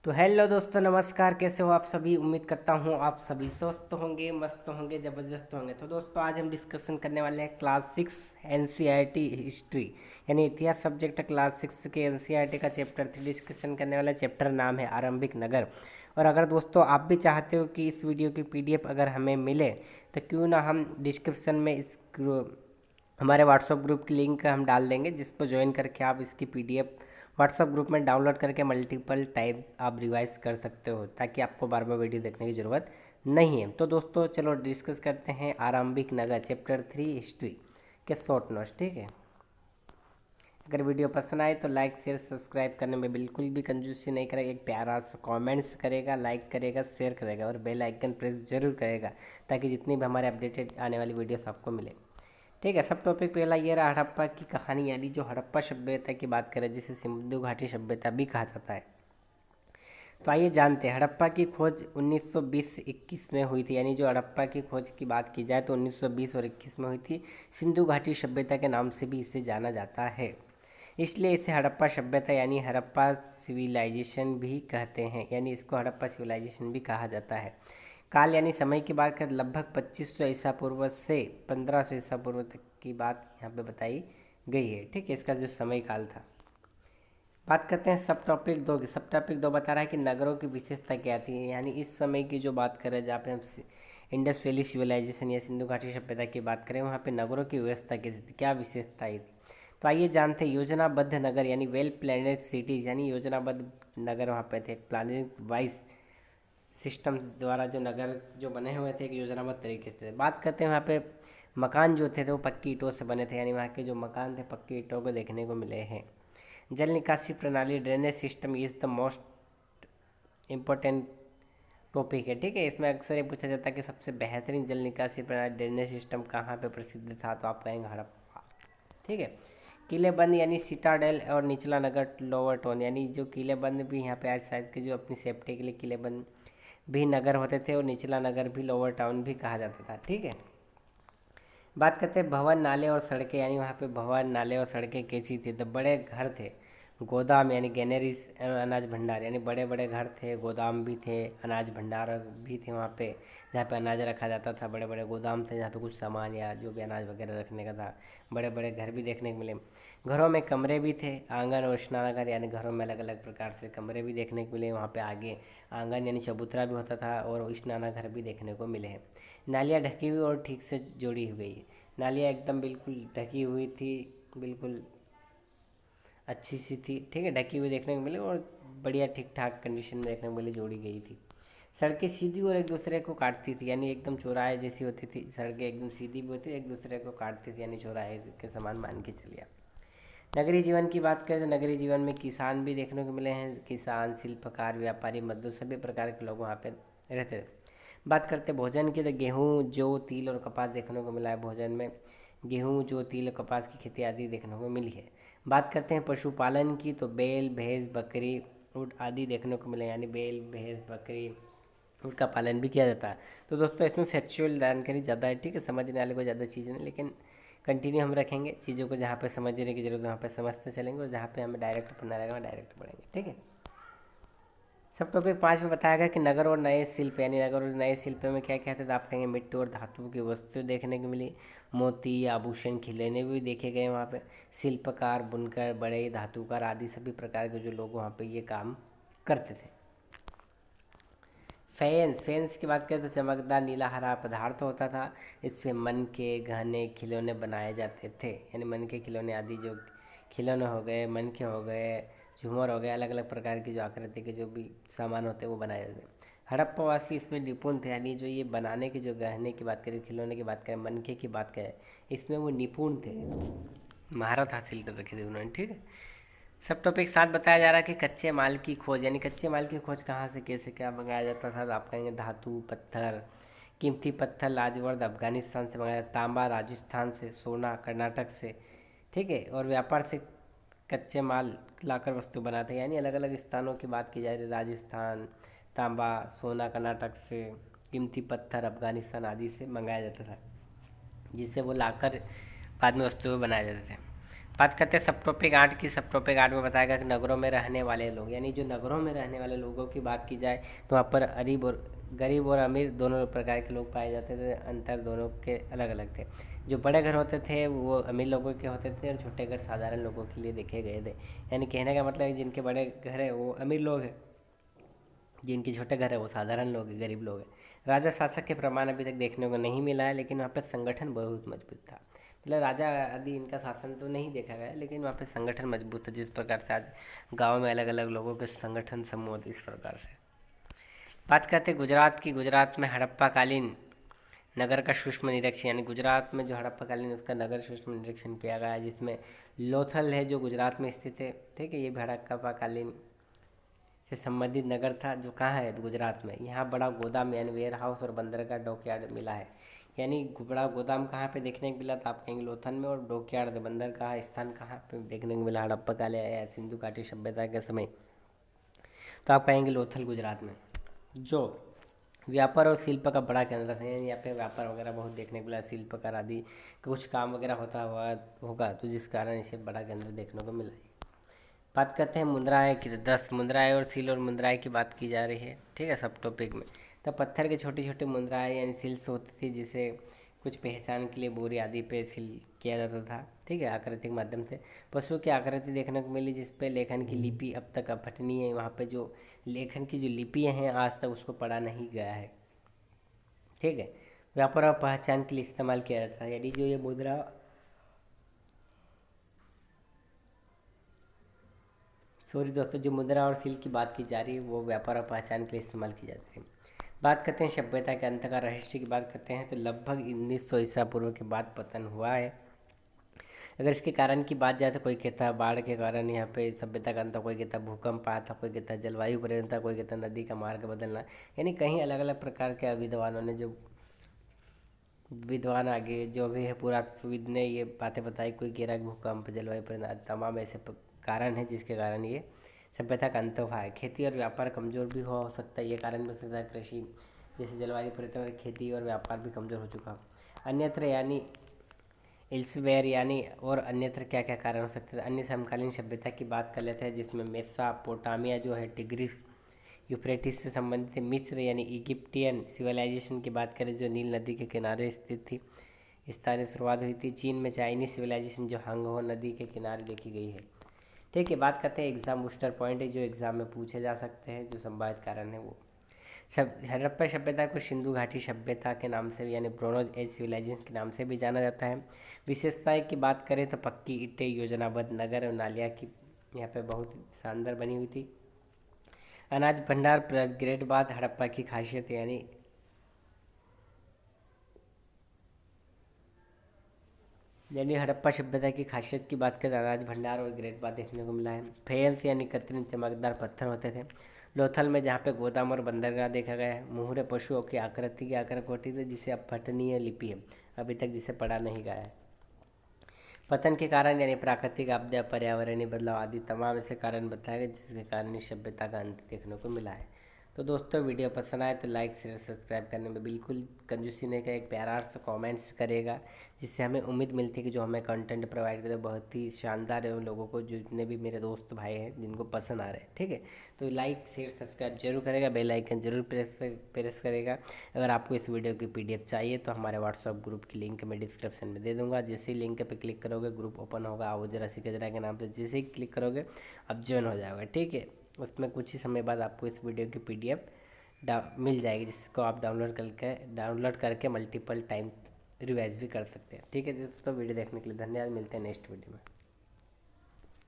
तो हेलो दोस्तों, नमस्कार। कैसे हो आप सभी? उम्मीद करता हूँ आप सभी स्वस्थ होंगे, मस्त होंगे, ज़बरदस्त होंगे। तो दोस्तों, आज हम डिस्कशन करने वाले हैं क्लास 6 एनसीईआरटी हिस्ट्री यानी इतिहास सब्जेक्ट क्लास 6 के एनसीईआरटी का चैप्टर 3 डिस्कशन करने वाला चैप्टर नाम है आरंभिक नगर। और अगर दोस्तों आप भी चाहते हो कि इस वीडियो की पीडीएफ अगर हमें मिले तो क्यों ना हम डिस्क्रिप्शन में हमारे व्हाट्सएप ग्रुप की लिंक हम डाल देंगे, जिस पर ज्वाइन करके आप इसकी पीडीएफ व्हाट्सएप ग्रुप में डाउनलोड करके मल्टीपल टाइम आप रिवाइज कर सकते हो, ताकि आपको बार बार वीडियो देखने की ज़रूरत नहीं है। तो दोस्तों चलो डिस्कस करते हैं आरंभिक नगर चैप्टर 3 हिस्ट्री के शॉर्ट नोट्स। ठीक है, अगर वीडियो पसंद आए तो लाइक शेयर सब्सक्राइब करने में बिल्कुल भी कंजूसी नहीं करेगा। एक प्यारा सा कमेंट्स करेगा, लाइक करेगा, शेयर करेगा और बेल आइकन प्रेस जरूर करेगा, ताकि जितनी भी हमारे अपडेटेड आने वाली वीडियोस आपको मिले। ठीक है, सब टॉपिक पहला ये रहा हड़प्पा की कहानी, यानी जो हड़प्पा सभ्यता की बात करें, जिसे सिंधु घाटी सभ्यता भी कहा जाता है। तो आइए जानते हैं, हड़प्पा की खोज 1920-21 में हुई थी। यानी जो हड़प्पा की खोज की बात की जाए तो 1920 और 21 में हुई थी। सिंधु घाटी सभ्यता के नाम से भी इसे जाना जाता है, इसलिए इसे हड़प्पा सभ्यता यानी हड़प्पा सिविलाइजेशन भी कहते हैं। यानी इसको हड़प्पा सिविलाइजेशन भी कहा जाता है। काल यानी समय की बात करें, लगभग 2500 ईसा पूर्व से 1500 ईसा पूर्व तक की बात यहाँ पे बताई गई है। ठीक है, इसका जो समय काल था। बात करते हैं सब टॉपिक दो की। सब टॉपिक दो बता रहा है कि नगरों की विशेषता क्या थी। यानी इस समय की जो बात करें, जहाँ पे हम इंडस वैली सिविलाइजेशन या सिंधु घाटी सभ्यता की बात करें, वहाँ पे नगरों की व्यवस्था कैसी थी, क्या विशेषता थी। तो आइए जानते हैं, योजनाबद्ध नगर यानी वेल प्लानिड सिटीज, यानी योजनाबद्ध नगर वहाँ पे थे। प्लानिंग वाइज सिस्टम द्वारा जो नगर जो बने हुए थे एक योजनाबद्ध तरीके से। बात करते हैं वहाँ पे मकान जो थे वो पक्की ईंटों से बने थे। यानी वहाँ के जो मकान थे पक्की ईंटों को देखने को मिले हैं। जल निकासी प्रणाली drainage system is the most important topic है। ठीक है, इसमें अक्सर ये पूछा जाता है कि सबसे बेहतरीन जल निकासी प्रणाली ड्रेनेज सिस्टम कहाँ पे प्रसिद्ध था, तो आप कहेंगे हड़प्पा। ठीक है, किलेबंद यानी सिटाडेल और निचला नगर लोअर टाउन, यानी जो किलेबंद भी यहाँ पे आज शायद के जो अपनी सेफ्टी के लिए किलेबंद भी नगर होते थे, और निचला नगर भी लोअर टाउन भी कहा जाता था। ठीक है, बात करते हैं भवन नाले और सड़कें। यानी वहाँ पे भवन नाले और सड़कें कैसी थी। तो बड़े घर थे, गोदाम यानी गैनरीज और अनाज भंडार, यानी बड़े बड़े घर थे, गोदाम भी थे, अनाज भंडार भी थे वहाँ पे, जहाँ पे अनाज रखा जाता था। बड़े बड़े गोदाम थे जहाँ पे कुछ सामान या जो भी अनाज वगैरह रखने का था। बड़े बड़े घर भी देखने को मिले। घरों में कमरे भी थे, आंगन और स्नानागार, यानी घरों में अलग अलग प्रकार से कमरे भी देखने को मिले। वहाँ पे आगे आंगन यानी चबूतरा भी होता था, और स्नानागार भी देखने को मिले हैं। नालियाँ ढकी हुई और ठीक से जोड़ी हुई। नालियाँ एकदम बिल्कुल ढकी हुई थी, बिल्कुल अच्छी सी थी। ठीक है, ढकी हुई देखने को मिली और बढ़िया ठीक ठाक कंडीशन में देखने को मिली, जोड़ी गई थी। सड़कें सीधी और एक दूसरे को काटती थी, यानी एकदम चौराहे जैसी होती थी। सड़कें एकदम सीधी भी होती, एक दूसरे को काटती थी, यानी चौराहे के समान मान के चलिए आप। नगरीय जीवन की बात करें तो नगरीय जीवन में किसान भी देखने को मिले हैं। किसान, शिल्पकार, व्यापारी, मजदूर, सभी प्रकार के लोग वहाँ पे रहते थे। बात करते हैं भोजन की, तो गेहूँ, जौ, तिल और कपास देखने को मिला है। भोजन में गेहूँ, जौ, तिल और कपास की खेती आदि देखने को मिली है। बात करते हैं पशुपालन की, तो बैल, भैंस, बकरी, ऊँट आदि देखने को मिले। यानी बैल, भैंस, बकरी, ऊँट का पालन भी किया जाता है। तो दोस्तों इसमें फैक्चुअल जानकारी ज़्यादा है। ठीक है, समझने वाले को ज़्यादा चीज़ नहीं, लेकिन कंटिन्यू हम रखेंगे चीज़ों को। जहाँ पे समझने की जरूरत है वहाँ पे समझते चलेंगे, और जहाँ पे हमें डायरेक्ट पढ़ना रहेगा वहाँ डायरेक्ट पढ़ेंगे। ठीक है, सब टॉपिक 5 में बताया गया कि नगर और नए शिल्प, यानी नगर और नए शिल्प में क्या क्या थे। तो आप कहेंगे मिट्टी और धातु की वस्तुएं देखने को मिली। मोती, आभूषण, खिलौने भी देखे गए वहाँ पे। शिल्पकार, बुनकर, बड़े धातुकार आदि सभी प्रकार के जो लोग वहाँ पे ये काम करते थे। फैंस, फैंस की बात करें तो चमकदार नीला हरा पदार्थ होता था। इससे मन के गहने खिलौने बनाए जाते थे। यानी मन के खिलौने आदि जो खिलौने हो गए, मन के हो गए, झूमर हो गए, अलग अलग प्रकार की जो आकृति के जो भी सामान होते हैं वो बनाए जाते हैं। हड़प्पावासी इसमें निपुण थे। यानी जो ये बनाने के जो गहने की बात करें, खिलौने की बात करें, मनके की बात करें, इसमें वो निपुण थे, महारत हासिल कर रखी थी उन्होंने। ठीक है, सब टॉपिक साथ बताया जा रहा है कि कच्चे माल की खोज, यानी कच्चे माल की खोज कहाँ से कैसे क्या मंगाया जाता था। तो आप कहेंगे धातु, पत्थर, कीमती पत्थर, लाजवर्द अफगानिस्तान से मंगाया, तांबा राजस्थान से, सोना कर्नाटक से। ठीक है, और व्यापार से कच्चे माल लाकर वस्तु बनाते हैं। यानी अलग अलग स्थानों की बात की जा रही है, राजस्थान, तांबा, सोना कर्नाटक से, कीमती पत्थर अफगानिस्तान आदि से मंगाया जाता था, जिससे वो लाकर बाद में वस्तुएं बनाए जाते थे। बात करते हैं सब टॉपिक 8 की। सब टॉपिक 8 में बताएगा कि नगरों में रहने वाले लोग, यानी जो नगरों में रहने वाले लोगों की बात की जाए तो वहाँ पर गरीब और अमीर दोनों प्रकार के लोग पाए जाते थे। अंतर दोनों के अलग अलग थे। जो बड़े घर होते थे वो अमीर लोगों के होते थे और छोटे घर साधारण लोगों के लिए देखे गए थे। यानी कहने का मतलब है जिनके बड़े घर है वो अमीर लोग हैं, जिनके छोटे घर है वो साधारण लोग हैं, गरीब लोग हैं। राजा शासक के प्रमाण अभी तक देखने को नहीं मिला है, लेकिन वहाँ पर संगठन बहुत मजबूत था। मतलब राजा आदि इनका शासन तो नहीं देखा गया, लेकिन वहाँ पे संगठन मजबूत है। जिस प्रकार से आज गाँव में अलग अलग लोगों के संगठन समूह होते इस प्रकार से। बात करते हैं गुजरात की। गुजरात में हड़प्पा कालीन नगर का सूक्ष्म निरीक्षण, यानी गुजरात में जो हड़प्पा कालीन उसका नगर सूक्ष्म निरीक्षण किया गया है, जिसमें लोथल है जो गुजरात में स्थित है। ठीक है, ये भी हड़प्पा कालीन से संबंधित नगर था जो कहाँ है, गुजरात में। यहाँ बड़ा गोदाम यानी वेयर हाउस और बंदरगाह डॉकयार्ड मिला है। यानी बड़ा गोदाम कहाँ पे देखने को मिला, तो आप कहेंगे लोथल में, और डॉकयार्ड बंदरगाह स्थान कहाँ पे देखने को मिला हड़प्पा कालीन या सिंधु घाटी सभ्यता के समय, तो आप कहेंगे लोथल गुजरात में। जो व्यापार और शिल्प का बड़ा केंद्र था, यानी यहाँ पे व्यापार वगैरह बहुत देखने को मिला, शिल्पकार आदि कुछ काम वगैरह होता हुआ होगा, तो जिस कारण इसे बड़ा केंद्र देखने को मिला। बात करते हैं मुद्राएं की। 10 मुद्राएं और सील और मुद्राएं की बात की जा रही है। ठीक है, सब टॉपिक में। तो पत्थर के छोटी छोटी मुद्राएं यानी सील्स होती थी, जिसे कुछ पहचान के लिए बोरी आदि पे सील किया जाता था। ठीक है, आकृति के माध्यम से पशु की आकृति देखने को मिली, जिस पे लेखन की लिपि अब तक अपठनीय है। वहाँ पे जो लेखन की जो लिपियाँ हैं आज तक उसको पढ़ा नहीं गया है। ठीक है, व्यापार और पहचान के लिए इस्तेमाल किया जाता है। यानी जो ये मुद्रा, सॉरी दोस्तों, जो मुद्रा और सील की बात की जा रही है वो व्यापार और पहचान के लिए इस्तेमाल की जाती है। बात करते हैं सभ्यता के अंत का रहस्य की बात करते हैं, तो लगभग 1900 ईसा पूर्व के बाद पतन हुआ है। अगर इसके कारण की बात जाए तो कोई कहता है बाढ़ के कारण यहाँ पे सभ्यता का अंत, कोई कहता भूकंप आया था, कोई कहता जलवायु परिवर्तन था, कोई कहता नदी का मार्ग बदलना। यानी कहीं अलग अलग प्रकार के विद्वानों ने, जो विद्वान आगे जो भी है पुरातत्वविद ने ये बातें बताई। कोई कह रहा है भूकंप, जलवायु परिवर्तन, तमाम ऐसे कारण है जिसके कारण ये सभ्यता का अंत हुआ है। खेती और व्यापार कमज़ोर भी हो सकता है, ये कारण भी हो सकता है। कृषि जैसे जलवायु परिवर्तन, खेती और व्यापार भी कमज़ोर हो चुका। अन्यत्र यानी एल्सवेयर, यानी और अन्यत्र क्या क्या कारण हो सकते थे। अन्य समकालीन सभ्यता की बात कर लेते हैं, जिसमें मेसोपोटामिया जो है टिग्रिस यूफ्रेटिस से संबंधित है। मिस्र यानी इजिप्टियन सिविलाइजेशन की बात करें जो नील नदी के किनारे स्थित थी, स्थानीय शुरुआत हुई थी। चीन में चाइनीज सिविलाइजेशन जो हांगहो नदी के किनारे देखी गई है। ठीक है, बात करते हैं एग्जाम बूस्टर पॉइंट है जो एग्जाम में पूछे जा सकते हैं, जो संभावित कारण है वो। हड़प्पा सभ्यता को सिंधु घाटी सभ्यता के नाम से यानी ब्रोंज एज सिविलाइजेशन के नाम से भी जाना जाता है। विशेषताएं की बात करें तो पक्की ईंटें, योजनाबद्ध नगर और नालियाँ की यहाँ पे बहुत शानदार बनी हुई थी। अनाज भंडार ग्रेट बात हड़प्पा की खासियत, यानी हड़प्पा सभ्यता की खासियत की बात करें, अनाज भंडार और ग्रेट बात देखने को मिला है। फेयर्स यानी कृत्रिम चमकदार पत्थर होते थे। लोथल में जहाँ पे गोदाम और बंदरगाह देखा गया है। मुहरे पशुओं की आकृति की आकर होती थी, जिसे अपठनीय लिपि है, अभी तक जिसे पढ़ा नहीं गया है। पतन के कारण यानी प्राकृतिक आपदा, पर्यावरणीय बदलाव आदि तमाम ऐसे कारण बताए गए जिसके कारण इस सभ्यता का अंत देखने को मिला है। तो दोस्तों वीडियो पसंद आए तो लाइक शेयर सब्सक्राइब करने में बिल्कुल कंजूसी नहीं, का एक प्यारा सा कमेंट्स करेगा, जिससे हमें उम्मीद मिलती है कि जो हमें कंटेंट प्रोवाइड करे बहुत ही शानदार है उन लोगों को, जितने भी मेरे दोस्त भाई हैं जिनको पसंद आ रहे हैं। ठीक है, तो लाइक शेयर सब्सक्राइब जरूर करेगा, बेल आइकन जरूर प्रेस करेगा। अगर आपको इस वीडियो की PDF चाहिए तो हमारे व्हाट्सअप ग्रुप की लिंक मैं डिस्क्रिप्शन में दे दूँगा। जैसे ही लिंक पर क्लिक करोगे ग्रुप ओपन होगा, आओ जरा सिकजरा के नाम से, जैसे ही क्लिक करोगे अब ज्वाइन हो जाएगा। ठीक है, उसमें कुछ ही समय बाद आपको इस वीडियो की PDF मिल जाएगी, जिसको आप डाउनलोड करके मल्टीपल टाइम रिवाइज भी कर सकते हैं। ठीक है दोस्तों, वीडियो देखने के लिए धन्यवाद। मिलते हैं नेक्स्ट वीडियो में।